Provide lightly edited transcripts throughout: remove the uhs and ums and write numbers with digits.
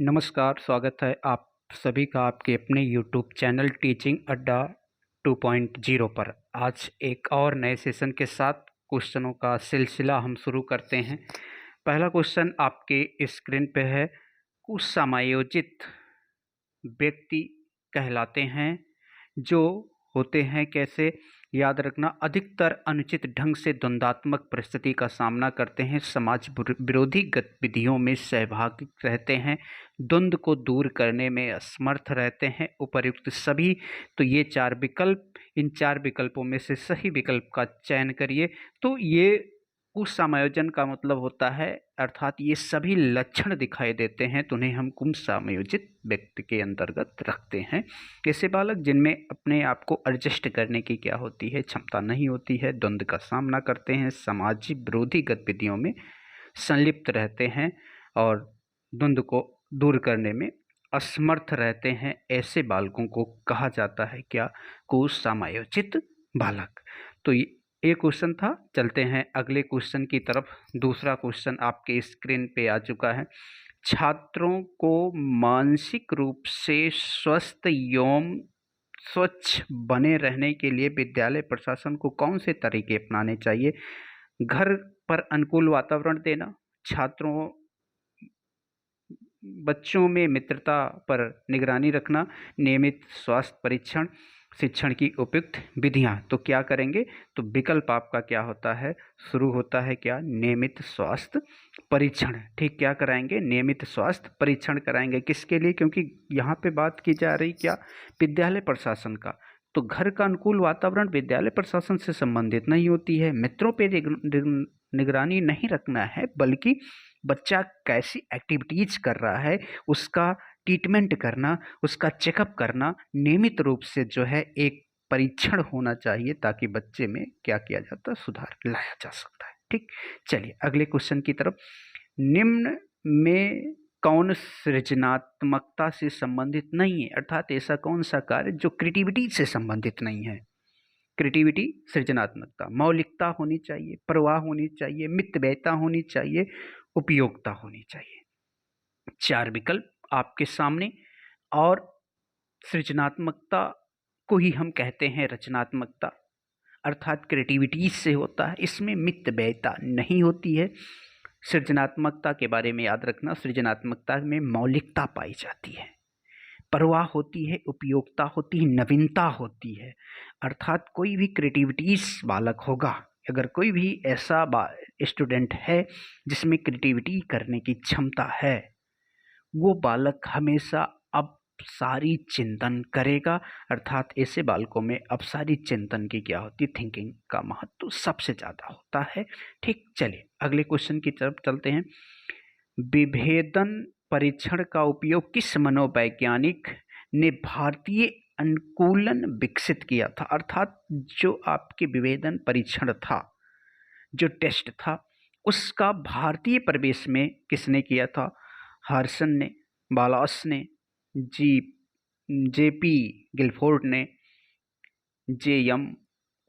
नमस्कार, स्वागत है आप सभी का आपके अपने यूट्यूब चैनल टीचिंग अड्डा 2.0 पर। आज एक और नए सेशन के साथ क्वेश्चनों का सिलसिला हम शुरू करते हैं। पहला क्वेश्चन आपके स्क्रीन पे है। कुसमायोजित व्यक्ति कहलाते हैं जो होते हैं कैसे? याद रखना, अधिकतर अनुचित ढंग से द्वंद्वात्मक परिस्थिति का सामना करते हैं, समाज विरोधी गतिविधियों में सहभागी रहते हैं, द्वंद्व को दूर करने में असमर्थ रहते हैं। उपर्युक्त सभी तो ये चार विकल्प, इन चार विकल्पों में से सही विकल्प का चयन करिए। तो ये कुसमायोजन का मतलब होता है, अर्थात ये सभी लक्षण दिखाई देते हैं तो उन्हें हम कुसमायोजित व्यक्ति के अंतर्गत रखते हैं। ऐसे बालक जिनमें अपने आप को एडजस्ट करने की क्या होती है, क्षमता नहीं होती है, द्वंद्व का सामना करते हैं, सामाजिक विरोधी गतिविधियों में संलिप्त रहते हैं और द्वंद्व को दूर करने में असमर्थ रहते हैं, ऐसे बालकों को कहा जाता है क्या? कुसमायोजित बालक। तो ये क्वेश्चन था। चलते हैं अगले क्वेश्चन की तरफ। दूसरा क्वेश्चन आपके स्क्रीन पे आ चुका है। छात्रों को मानसिक रूप से स्वस्थ एवं स्वच्छ बने रहने के लिए विद्यालय प्रशासन को कौन से तरीके अपनाने चाहिए? घर पर अनुकूल वातावरण देना, छात्रों बच्चों में मित्रता पर निगरानी रखना, नियमित स्वास्थ्य परीक्षण, शिक्षण की उपयुक्त विधियां। तो क्या करेंगे? तो विकल्प आपका क्या होता है? शुरू होता है क्या? नियमित स्वास्थ्य परीक्षण। ठीक, क्या कराएंगे? नियमित स्वास्थ्य परीक्षण कराएंगे। किसके लिए? क्योंकि यहाँ पे बात की जा रही क्या? विद्यालय प्रशासन का। तो घर का अनुकूल वातावरण विद्यालय प्रशासन से संबंधित नहीं होती है, मित्रों पे निगरानी नहीं रखना है, बल्कि बच्चा कैसी एक्टिविटीज कर रहा है उसका ट्रीटमेंट करना, उसका चेकअप करना, नियमित रूप से जो है एक परीक्षण होना चाहिए, ताकि बच्चे में क्या किया जाता है? सुधार लाया जा सकता है। ठीक, चलिए अगले क्वेश्चन की तरफ। निम्न में कौन सृजनात्मकता से संबंधित नहीं है? अर्थात ऐसा कौन सा कार्य जो क्रिएटिविटी से संबंधित नहीं है? क्रिएटिविटी, सृजनात्मकता, मौलिकता होनी चाहिए, प्रवाह होनी चाहिए, मितव्ययिता होनी चाहिए, उपयोगिता होनी चाहिए। चार विकल्प आपके सामने। और सृजनात्मकता को ही हम कहते हैं रचनात्मकता, अर्थात क्रिएटिविटी से होता है, इसमें मितव्ययिता नहीं होती है। सृजनात्मकता के बारे में याद रखना, सृजनात्मकता में मौलिकता पाई जाती है, परवाह होती है, उपयोगिता होती है, नवीनता होती है। अर्थात कोई भी क्रिएटिविटीज बालक होगा, अगर कोई भी ऐसा स्टूडेंट है जिसमें क्रिएटिविटी करने की क्षमता है, वो बालक हमेशा अपसारी चिंतन करेगा। अर्थात ऐसे बालकों में अपसारी चिंतन की क्या होती है? थिंकिंग का महत्व सबसे ज़्यादा होता है। ठीक, चलिए अगले क्वेश्चन की तरफ चलते हैं। विभेदन परीक्षण का उपयोग किस मनोवैज्ञानिक ने भारतीय अनुकूलन विकसित किया था? अर्थात जो आपके विभेदन परीक्षण था, जो टेस्ट था, उसका भारतीय परिवेश में किसने किया था? हार्सन ने, बालास ने, जेपी गिलफोर्ड ने, जेएम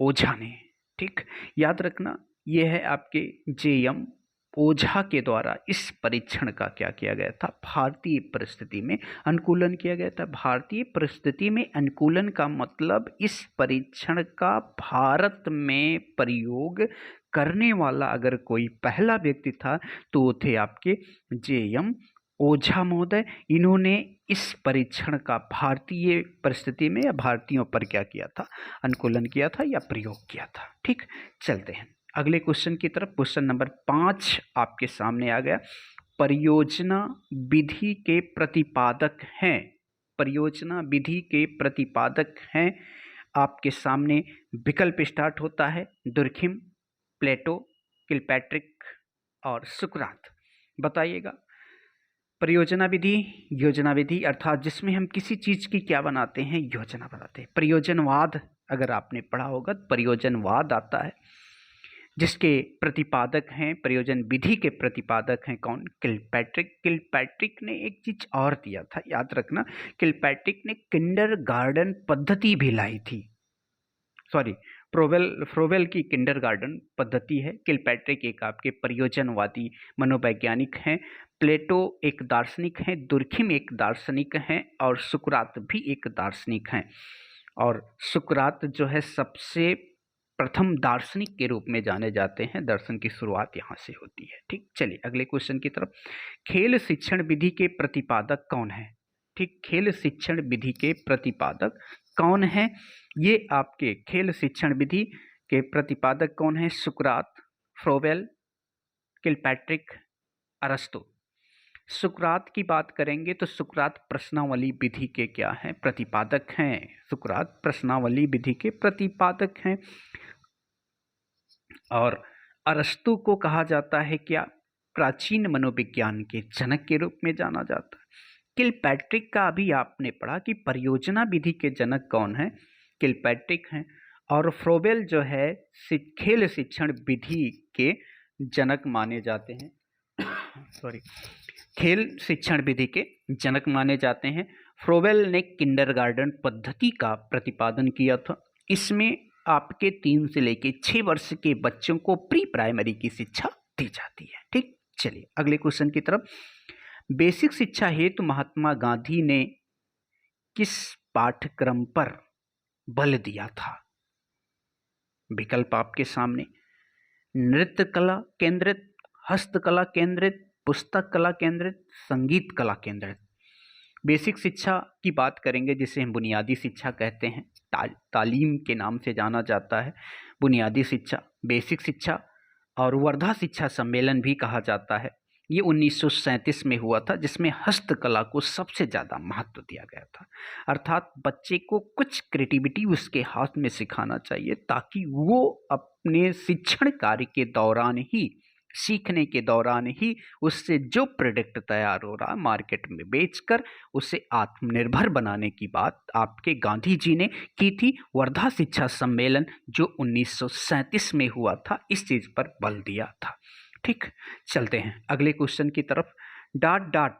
ओझा ने। ठीक, याद रखना, यह है आपके जेएम ओझा के द्वारा इस परीक्षण का क्या किया गया था? भारतीय परिस्थिति में अनुकूलन किया गया था। भारतीय परिस्थिति में अनुकूलन का मतलब इस परीक्षण का भारत में प्रयोग करने वाला अगर कोई पहला व्यक्ति था तो वो थे आपके जेएम ओझा महोदय। इन्होंने इस परीक्षण का भारतीय परिस्थिति में या भारतीयों पर क्या किया था? अनुकूलन किया था या प्रयोग किया था। ठीक, चलते हैं अगले क्वेश्चन की तरफ। क्वेश्चन नंबर 5 आपके सामने आ गया। परियोजना विधि के प्रतिपादक हैं, परियोजना विधि के प्रतिपादक हैं आपके सामने। विकल्प स्टार्ट होता है दुर्खिम, प्लेटो, किलपैट्रिक और सुकरात। बताइएगा। परियोजना विधि, योजना विधि, अर्थात जिसमें हम किसी चीज की क्या बनाते हैं? योजना बनाते हैं। प्रयोजनवाद, अगर आपने पढ़ा होगा तो प्रयोजनवाद आता है, जिसके प्रतिपादक हैं, प्रयोजन विधि के प्रतिपादक हैं कौन? किलपैट्रिक। किलपैट्रिक ने एक चीज और दिया था, याद रखना, किलपैट्रिक ने किंडरगार्टन पद्धति भी लाई थी। सॉरी, फ्रोवेल की किंडरगार्टन पद्धति है। किलपैट्रिक एक आपके प्रयोजनवादी मनोवैज्ञानिक हैं। प्लेटो एक दार्शनिक हैं। दुर्खिम एक दार्शनिक हैं और सुकरात भी एक दार्शनिक हैं। और सुकरात जो है सबसे प्रथम दार्शनिक के रूप में जाने जाते हैं। दर्शन की शुरुआत यहाँ से होती है। ठीक, चलिए अगले क्वेश्चन की तरफ। खेल शिक्षण विधि के प्रतिपादक कौन है? ठीक, खेल शिक्षण विधि के प्रतिपादक कौन है? ये आपके खेल शिक्षण विधि के प्रतिपादक कौन है? सुकरात, फ्रोवेल, किलपैट्रिक, अरस्तु। सुकरात की बात करेंगे तो सुकरात प्रश्नावली विधि के क्या हैं? प्रतिपादक हैं। सुकरात प्रश्नावली विधि के प्रतिपादक हैं। और अरस्तु को कहा जाता है क्या? प्राचीन मनोविज्ञान के जनक के रूप में जाना जाता है। किलपैट्रिक का अभी आपने पढ़ा कि परियोजना विधि के जनक कौन है? किलपैट्रिक हैं। और फ्रोवेल जो है खेल शिक्षण विधि के जनक माने जाते हैं। सॉरी, खेल शिक्षण विधि के जनक माने जाते हैं। फ्रोवेल ने किंडरगार्टन पद्धति का प्रतिपादन किया था। इसमें आपके 3 से लेकर 6 वर्ष के बच्चों को प्री प्राइमरी की शिक्षा दी जाती है। ठीक, चलिए अगले क्वेश्चन की तरफ। बेसिक शिक्षा हेतु महात्मा गांधी ने किस पाठ्यक्रम पर बल दिया था? विकल्प आपके सामने। नृत्य कला केंद्रित, हस्तकला केंद्रित, पुस्तक कला केंद्रित, संगीत कला केंद्रित। बेसिक शिक्षा की बात करेंगे जिसे हम बुनियादी शिक्षा कहते हैं, तालीम के नाम से जाना जाता है। बुनियादी शिक्षा, बेसिक शिक्षा और वर्धा शिक्षा सम्मेलन भी कहा जाता है। ये 1937 में हुआ था, जिसमें हस्तकला को सबसे ज़्यादा महत्व दिया गया था। अर्थात बच्चे को कुछ क्रिएटिविटी उसके हाथ में सिखाना चाहिए ताकि वो अपने शिक्षण कार्य के दौरान ही, सीखने के दौरान ही उससे जो प्रोडक्ट तैयार हो रहा मार्केट में बेचकर उसे आत्मनिर्भर बनाने की बात आपके गांधी जी ने की थी। वर्धा शिक्षा सम्मेलन जो 1937 में हुआ था, इस चीज पर बल दिया था। ठीक, चलते हैं अगले क्वेश्चन की तरफ। डांट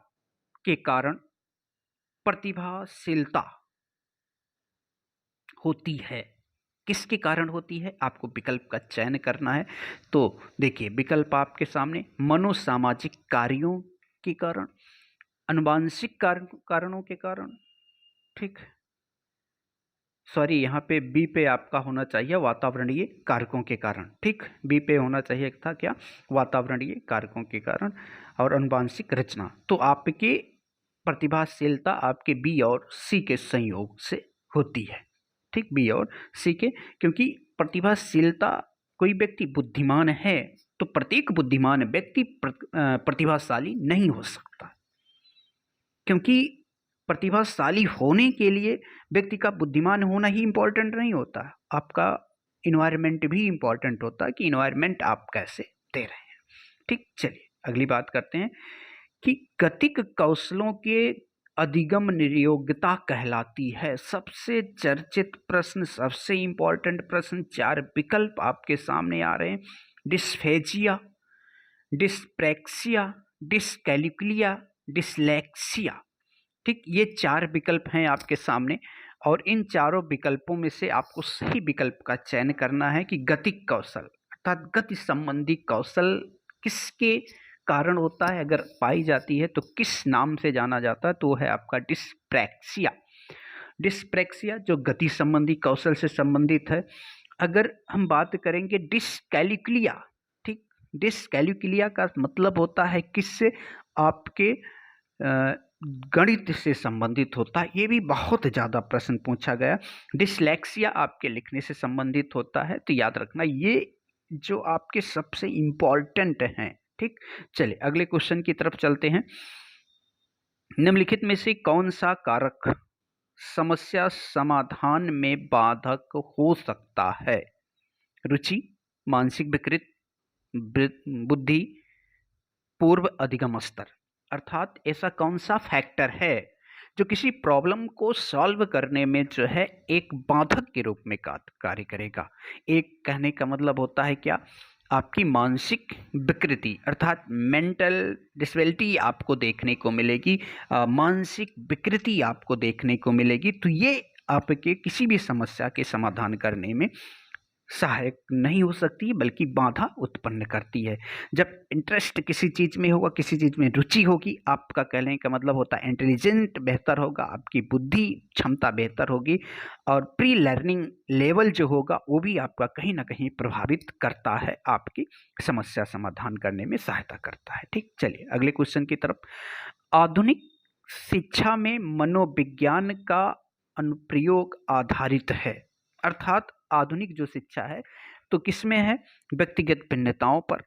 के कारण प्रतिभाशीलता होती है, किसके कारण होती है? आपको विकल्प का चयन करना है। तो देखिए विकल्प आपके सामने। मनोसामाजिक कार्यों के कारण, अनुवांशिक कारणों के कारण। ठीक, सॉरी यहाँ पे बी पे आपका होना चाहिए वातावरणीय कारकों के कारण। ठीक, बी पे होना चाहिए था क्या? वातावरणीय कारकों के कारण और अनुवांशिक रचना। तो आपकी प्रतिभाशीलता आपके बी और सी के संयोग से होती है। ठीक, बी और सी के, क्योंकि प्रतिभाशीलता, कोई व्यक्ति बुद्धिमान है तो प्रत्येक बुद्धिमान व्यक्ति प्रतिभाशाली नहीं हो सकता, क्योंकि प्रतिभाशाली होने के लिए व्यक्ति का बुद्धिमान होना ही इम्पोर्टेंट नहीं होता, आपका इन्वायरमेंट भी इम्पोर्टेंट होता है कि इन्वायरमेंट आप कैसे दे रहे हैं। ठीक, चलिए अगली बात करते हैं कि गतिक कौशलों के अधिगम नियोग्यता कहलाती है। सबसे चर्चित प्रश्न, सबसे इंपॉर्टेंट प्रश्न, 4 विकल्प आपके सामने आ रहे हैं। Dysphagia, dyspraxia, dyscalculia, dyslexia. ठीक, ये 4 विकल्प हैं आपके सामने और इन चारों विकल्पों में से आपको सही विकल्प का चयन करना है कि गतिक कौशल अर्थात गति संबंधी कौशल किसके कारण होता है, अगर पाई जाती है तो किस नाम से जाना जाता है? तो वो है आपका डिस्प्रैक्सिया। डिस्प्रैक्सिया जो गति संबंधी कौशल से संबंधित है। अगर हम बात करेंगे डिसकैल्कुलिया, ठीक, डिसकैल्कुलिया का मतलब होता है किससे? आपके गणित से संबंधित होता है। ये भी बहुत ज़्यादा प्रश्न पूछा गया। डिसलेक्सिया आपके लिखने से संबंधित होता है, तो याद रखना ये जो आपके सबसे इम्पॉर्टेंट हैं। ठीक, चलिए अगले क्वेश्चन की तरफ चलते हैं। निम्नलिखित में से कौन सा कारक समस्या समाधान में बाधक हो सकता है? रुचि, मानसिक विकृति, बुद्धि, पूर्व अधिगम स्तर। अर्थात ऐसा कौन सा फैक्टर है जो किसी प्रॉब्लम को सॉल्व करने में जो है एक बाधक के रूप में कार्य करेगा। एक कहने का मतलब होता है क्या? आपकी मानसिक विकृति अर्थात मेंटल डिसेबिलिटी आपको देखने को मिलेगी, मानसिक विकृति आपको देखने को मिलेगी। तो ये आपके किसी भी समस्या के समाधान करने में सहायक नहीं हो सकती है बल्कि बाधा उत्पन्न करती है। जब इंटरेस्ट किसी चीज़ में होगा, किसी चीज़ में रुचि होगी, आपका कहने का मतलब होता है इंटेलिजेंट बेहतर होगा, आपकी बुद्धि क्षमता बेहतर होगी और प्री लर्निंग लेवल जो होगा वो भी आपका कहीं ना कहीं प्रभावित करता है, आपकी समस्या समाधान करने में सहायता करता है। ठीक, चलिए अगले क्वेश्चन की तरफ। आधुनिक शिक्षा में मनोविज्ञान का अनुप्रयोग आधारित है। अर्थात आधुनिक जो शिक्षा है तो किसमें है? व्यक्तिगत भिन्नताओं पर,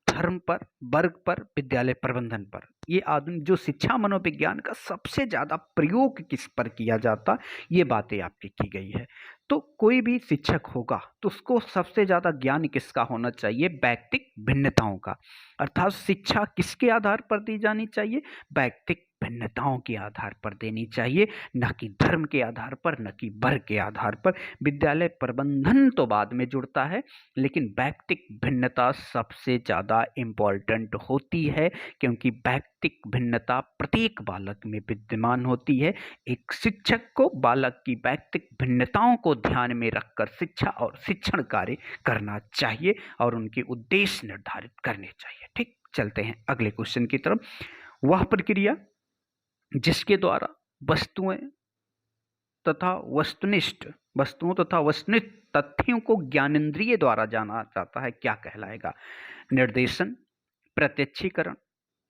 धर्म पर, वर्ग पर, विद्यालय प्रबंधन पर। ये आधुनिक जो शिक्षा मनोविज्ञान का सबसे ज्यादा प्रयोग किस पर किया जाता, ये बातें आपकी की गई है। तो कोई भी शिक्षक होगा तो उसको सबसे ज्यादा ज्ञान किसका होना चाहिए? व्यक्तिक भिन्नताओं का। अर्थात शिक्षा किसके आधार पर दी जानी चाहिए? व्यक्तिक भिन्नताओं के आधार पर देनी चाहिए, न कि धर्म के आधार पर, न कि वर्ग के आधार पर। विद्यालय प्रबंधन तो बाद में जुड़ता है, लेकिन व्यक्तिक भिन्नता सबसे ज्यादा इम्पोर्टेंट होती है, क्योंकि व्यक्तिक भिन्नता प्रत्येक बालक में विद्यमान होती है। एक शिक्षक को बालक की व्यक्तिक भिन्नताओं को ध्यान में रखकर शिक्षा और शिक्षण कार्य करना चाहिए और उनके उद्देश्य निर्धारित करने चाहिए। ठीक, चलते हैं अगले क्वेश्चन की तरफ। वह प्रक्रिया जिसके द्वारा वस्तुओं तथा वस्तुनिष्ठ तथ्यों को ज्ञानेंद्रिय द्वारा जाना जाता है, क्या कहलाएगा? निर्देशन, प्रत्यक्षीकरण,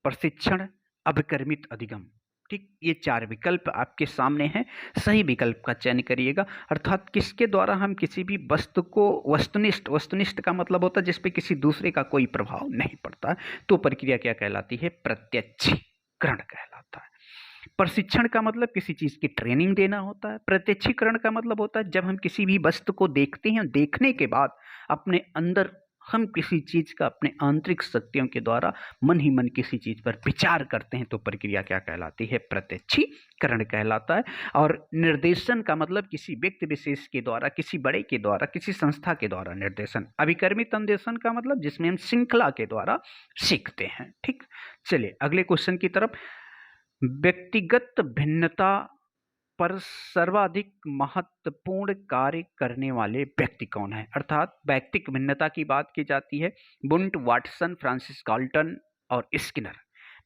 प्रशिक्षण, अभिकर्मित अधिगम। ठीक, ये 4 विकल्प आपके सामने हैं, सही विकल्प का चयन करिएगा। अर्थात किसके द्वारा हम किसी भी वस्तु को वस्तुनिष्ठ का मतलब होता है जिसपे किसी दूसरे का कोई प्रभाव नहीं पड़ता, तो प्रक्रिया क्या कहलाती है? प्रत्यक्षीकरण कहलाता है। प्रशिक्षण का मतलब किसी चीज की ट्रेनिंग देना होता है। प्रत्यक्षीकरण का मतलब होता है जब हम किसी भी वस्तु को देखते हैं, देखने के बाद अपने अंदर हम किसी चीज का अपने आंतरिक शक्तियों के द्वारा मन ही मन किसी चीज पर विचार करते हैं, तो प्रक्रिया क्या कहलाती है? प्रत्यक्षीकरण कहलाता है। और निर्देशन का मतलब किसी व्यक्ति विशेष के द्वारा, किसी बड़े के द्वारा, किसी संस्था के द्वारा निर्देशन। अभिकर्मित अन्वेषण का मतलब जिसमें हम श्रृंखला के द्वारा सीखते हैं। ठीक, चलिए अगले क्वेश्चन की तरफ। व्यक्तिगत भिन्नता पर सर्वाधिक महत्वपूर्ण कार्य करने वाले व्यक्ति कौन है? अर्थात व्यक्तिक भिन्नता की बात की जाती है। बुंट, वाटसन, फ्रांसिस गाल्टन और स्किनर।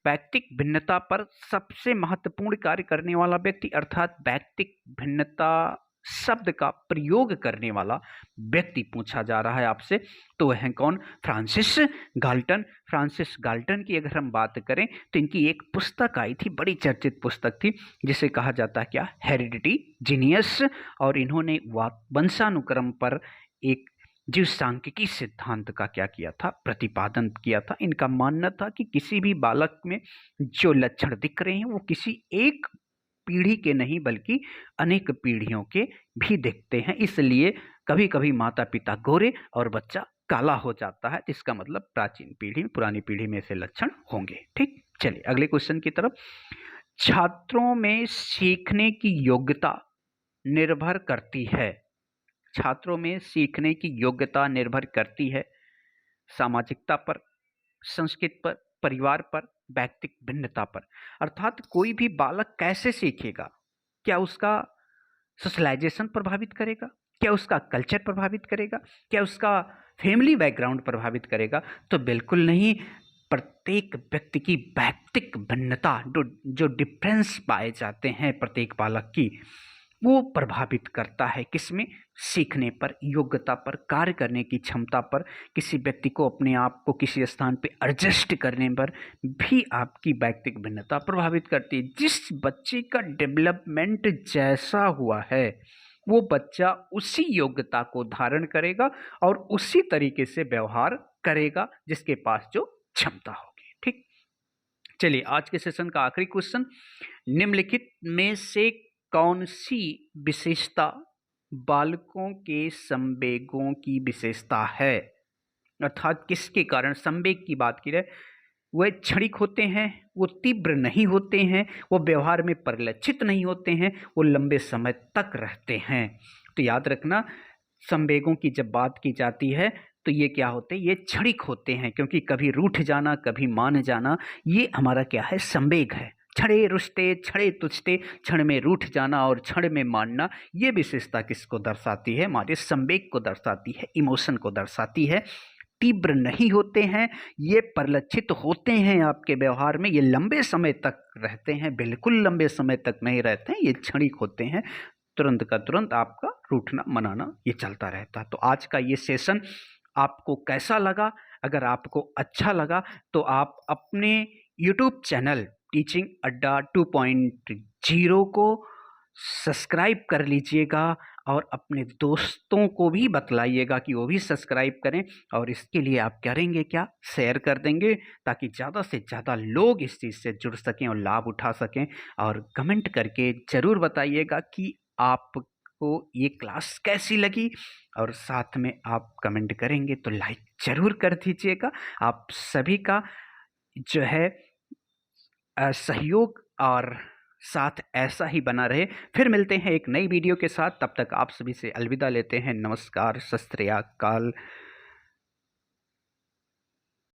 व्यक्तिक भिन्नता पर सबसे महत्वपूर्ण कार्य करने वाला व्यक्ति, अर्थात व्यक्तिक भिन्नता शब्द का प्रयोग करने वाला व्यक्ति पूछा जा रहा है आपसे, तो वह है कौन? Francis Galton. फ्रांसिस गाल्टन की अगर हम बात करें तो इनकी एक पुस्तक आई थी, बड़ी चर्चित पुस्तक थी, जिसे कहा जाता है क्या? Heredity genius. और इन्होंने वंशानुक्रम पर एक जीव सांख्यिकी सिद्धांत का क्या किया था? प्रतिपादन किया था। इनका मानना था कि किसी भी बालक में जो लक्षण दिख रहे हैं वो किसी एक पीढ़ी के नहीं बल्कि अनेक पीढ़ियों के भी दिखते हैं। इसलिए कभी कभी माता पिता गोरे और बच्चा काला हो जाता है, जिसका मतलब प्राचीन पीढ़ी, पुरानी पीढ़ी में से लक्षण होंगे। ठीक, चलिए अगले क्वेश्चन की तरफ। छात्रों में सीखने की योग्यता निर्भर करती है। छात्रों में सीखने की योग्यता निर्भर करती है सामाजिकता पर, संस्कृति पर, परिवार पर, व्यक्तिक भिन्नता पर। अर्थात कोई भी बालक कैसे सीखेगा? क्या उसका सोशलाइजेशन प्रभावित करेगा? क्या उसका कल्चर प्रभावित करेगा? क्या उसका फैमिली बैकग्राउंड प्रभावित करेगा? तो बिल्कुल नहीं। प्रत्येक व्यक्ति की व्यक्तिक भिन्नता, जो डिफरेंस पाए जाते हैं प्रत्येक बालक की, वो प्रभावित करता है किसमें? सीखने पर, योग्यता पर, कार्य करने की क्षमता पर। किसी व्यक्ति को अपने आप को किसी स्थान पे एडजस्ट करने पर भी आपकी व्यक्तिक भिन्नता प्रभावित करती है। जिस बच्चे का डेवलपमेंट जैसा हुआ है वो बच्चा उसी योग्यता को धारण करेगा और उसी तरीके से व्यवहार करेगा जिसके पास जो क्षमता होगी। ठीक, चलिए आज के सेशन का आखिरी क्वेश्चन। निम्नलिखित में से कौन सी विशेषता बालकों के संवेगों की विशेषता है? अर्थात किसके कारण संवेग की बात की जाए, वह क्षणिक होते हैं, वो तीव्र नहीं होते हैं, वो व्यवहार में परिलक्षित नहीं होते हैं, वो लंबे समय तक रहते हैं। तो याद रखना, संवेगों की जब बात की जाती है तो ये क्या होते हैं? ये क्षणिक होते हैं, क्योंकि कभी रूठ जाना, कभी मान जाना, ये हमारा क्या है? संवेग है। छड़े रुष्टे छड़े तुछते, क्षण में रूठ जाना और क्षण में मानना, ये विशेषता किसको दर्शाती है? हमारे संवेग को दर्शाती है, इमोशन को दर्शाती है। तीव्र नहीं होते हैं, ये परिलक्षित होते हैं आपके व्यवहार में, ये लंबे समय तक रहते हैं, बिल्कुल लंबे समय तक नहीं रहते हैं, ये क्षणिक होते हैं, तुरंत का तुरंत आपका रूठना मनाना ये चलता रहता है। तो आज का ये सेशन आपको कैसा लगा? अगर आपको अच्छा लगा तो आप अपने यूट्यूब चैनल टीचिंग अड्डा 2.0 को सब्सक्राइब कर लीजिएगा और अपने दोस्तों को भी बतलाइएगा कि वो भी सब्सक्राइब करें। और इसके लिए आप करेंगे क्या? शेयर कर देंगे, ताकि ज़्यादा से ज़्यादा लोग इस चीज़ से जुड़ सकें और लाभ उठा सकें। और कमेंट करके ज़रूर बताइएगा कि आपको ये क्लास कैसी लगी, और साथ में आप कमेंट करेंगे तो लाइक ज़रूर कर दीजिएगा। आप सभी का जो है सहयोग और साथ ऐसा ही बना रहे। फिर मिलते हैं एक नई वीडियो के साथ, तब तक आप सभी से अलविदा लेते हैं। नमस्कार, सत श्री अकाल।